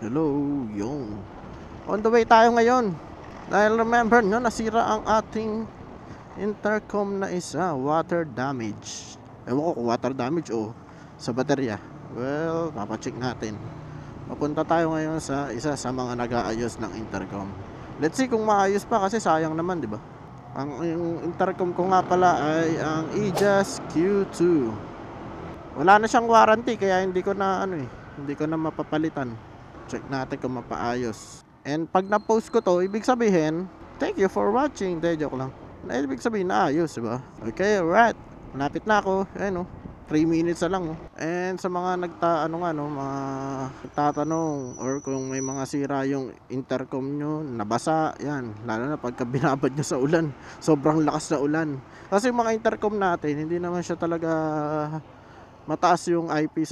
Hello, yung on the way tayo ngayon. Dahil remember nyo, nasira ang ating intercom na isa. Water damage. Ewan ko kung water damage o sa baterya. Well, papacheck natin. Papunta tayo ngayon sa isa sa mga nag-aayos ng intercom. Let's see kung maayos pa kasi sayang naman, di ba? Yung intercom ko nga pala ay ang Aegis Q2. Wala na siyang warranty kaya hindi ko na hindi ko na mapapalitan. Check natin kung mapaayos. And pag na-post ko to, ibig sabihin, thank you for watching. De, joke lang. Ibig sabihin na ayos, diba? Okay, alright. Malapit na ako. Ayan, 3 minutes na lang. And sa mga mga nagtatanong or kung may mga sira yung intercom nyo, nabasa, yan. Lalo na pagka binabad nyo sa ulan. Sobrang lakas na ulan. Kasi yung mga intercom natin, hindi naman siya talaga mataas yung IP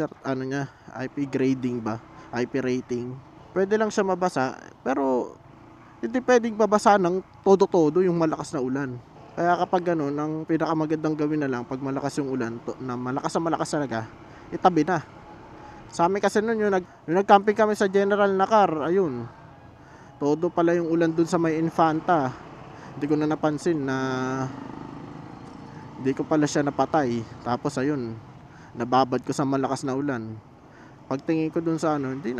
IP grading ba? IP rating. Pwede lang siya mabasa, pero hindi pwedeng babasa ng todo-todo yung malakas na ulan. Kaya kapag gano'n, ang pinakamagandang gawin na lang pag malakas yung ulan, na malakas talaga, itabi na. Sa amin kasi noon yung nag-camping kami sa General Nakar, ayun. Todo pala yung ulan dun sa may Infanta. Hindi ko na napansin na hindi ko pala siya napatay. Tapos ayun, nababad ko sa malakas na ulan. Pagtingin ko dun sa hindi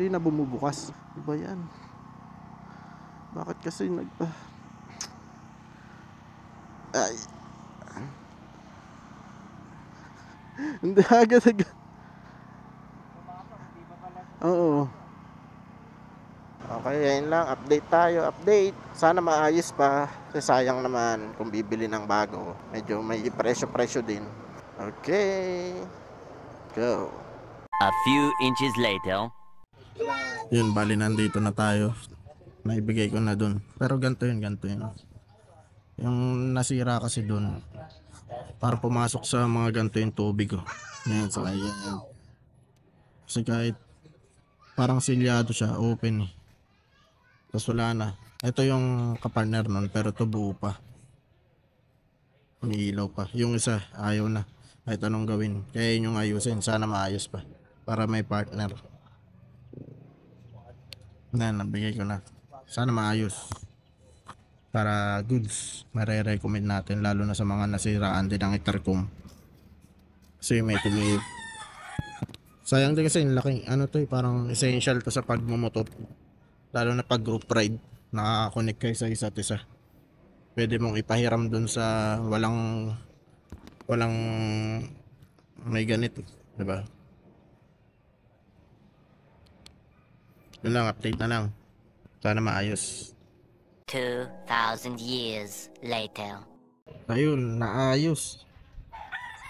na bumubukas. Ano ba yan? Bakit kasi ay. Hindi agad. Oo. Okay, ayun lang. Update tayo. Update. Sana maayos pa. Kasi sayang naman kung bibili ng bago. Medyo may presyo din. Okay. Go. A few inches later. Yun, bali nandito na tayo. Naibigay ko na dun. Pero ganito yun. Yung nasira kasi dun, para pumasok sa mga ganito yung tubig. Yan, so ayan. Kasi kahit parang silyado siya, open eh. Tapos wala na. Ito yung kapartner nun, pero ito buo pa. May ilaw pa. Yung isa, ayaw na. Kahit anong gawin. Kaya yun yung ayusin. Sana maayos pa. Para may partner. Nabigay ko na. Sana maayos. Para goods. Mare-recommend natin. Lalo na sa mga nasiraan din ng intercom. Kasi may tumib. Sayang din kasi yung laking parang essential to sa pagmumotor. Lalo na pag group ride. Nakakonect kayo sa isa't isa. Pwede mong ipahiram dun sa walang may ganito, diba? Yun lang, update na lang. Sana maayos. 2,000 years later. Ayun, naayos.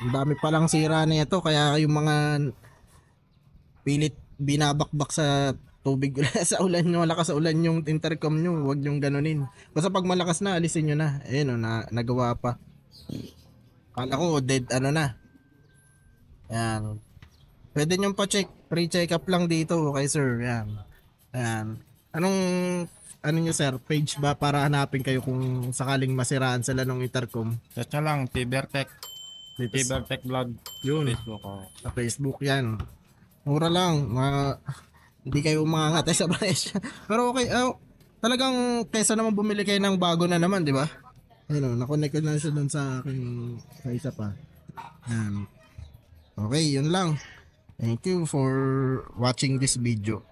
Ang dami palang sira nito kaya yung mga pilit binabakbak sa tubig sa ulan nyo, malakas sa ulan yung intercom nyo, huwag nyong ganunin. Basta pag malakas na, alisin nyo na. Ayun nagawa pa. Kala ko dead na. Yan. Pwede nyo pa-check, pre-check up lang dito kay sir. Yan. Yan. Anong nyo sir, page ba para hanapin kayo kung sakaling masiraan sila ng intercom? Search na lang, Fibertech. Fibertech Vlog. Yun. Facebook. Sa Facebook yan. Mura lang. Hindi kayo umangat sa presyo. Pero okay, talagang kaysa naman bumili kayo ng bago na naman, di ba? Ayun, nakonect ko na siya dun sa akin sa isa pa. Yan. Okay, yun lang. Thank you for watching this video.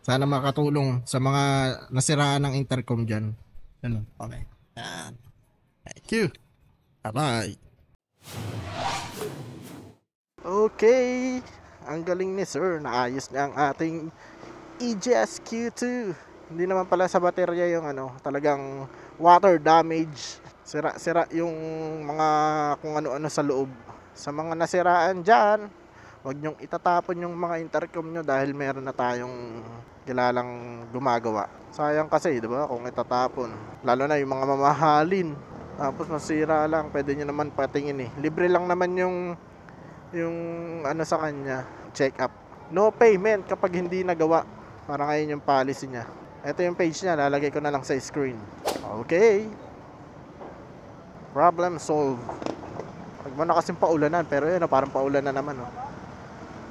Sana makatulong sa mga nasiraan ng intercom dyan. Ano? Okay. Yan. Thank you. Bye-bye. Okay. Ang galing ni sir. Naayos niya ang ating Aegis Q2. Hindi naman pala sa baterya yung talagang water damage. Sira yung mga kung ano-ano sa loob. Sa mga nasiraan dyan, huwag nyong itatapon yung mga intercom nyo dahil meron na tayong kilalang gumagawa. Sayang kasi, di ba, kung itatapon. Lalo na yung mga mamahalin. Tapos masira lang, pwede nyo naman patingin eh. Libre lang naman yung sa kanya, check up. No payment kapag hindi nagawa. Para ngayon yung policy niya. Ito yung page niya, lalagay ko na lang sa screen. Okay. Problem solved. Huwag mo na kasing paulanan, pero yun, parang paulan na naman.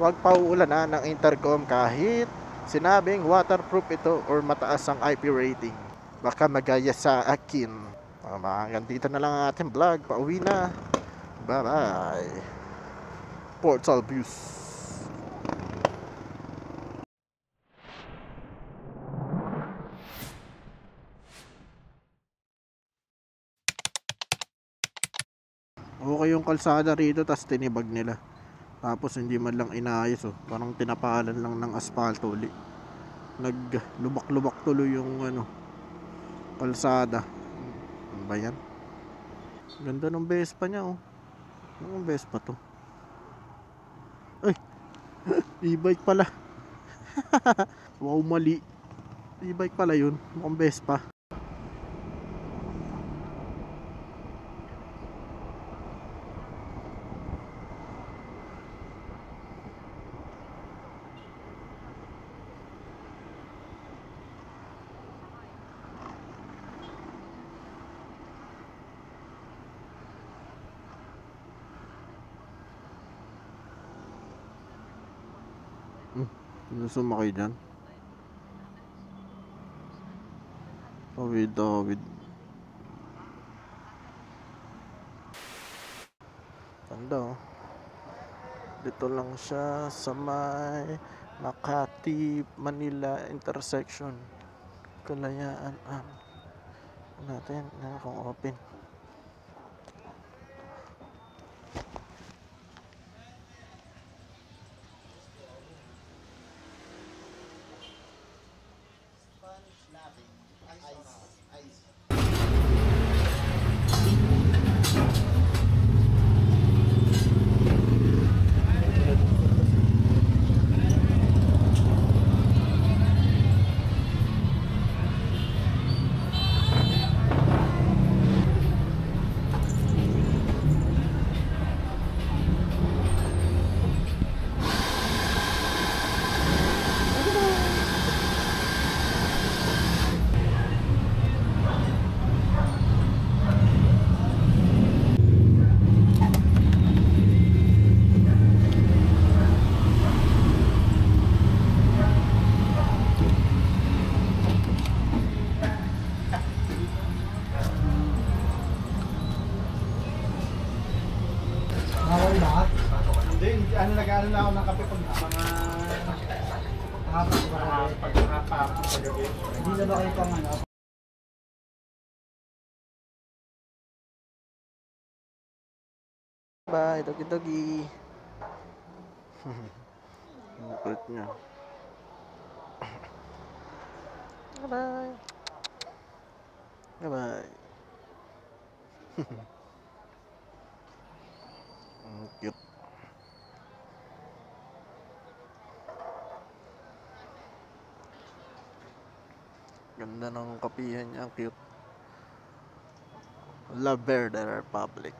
Huwag pauulanan ng intercom kahit Sinabing waterproof ito or mataas ang IP rating. Baka magaya sa akin. Hanggang dito na lang ang ating vlog. Pauwi na. Bye bye. Portal views. Okay yung kalsada rito, tas tinibag nila. Tapos hindi man lang inayos, oh. Parang tinapalan lang ng asfalto uli. Naglubak-lubak tuloy yung kalsada. Ano ba yan? Ganda ng Vespa niya, oh. Anong Vespa to? Ay! E-bike pala. Wow, mali. E-bike pala yun. Mukhang Vespa. Ano sumakay dyan? Tawid. Tanda, oh. Dito lang siya sa may Makati Manila intersection. Kalayaan natin na kung open. Hindi, nag-ano na ako ng kape pag mga pag-hapa sa gabi. Hindi na ba kayo pang Bye, doggy. Ang kulit niya. Bye. Bye. Ang cute. Ganda ng kapihan niya, ang cute. La Verde Republic.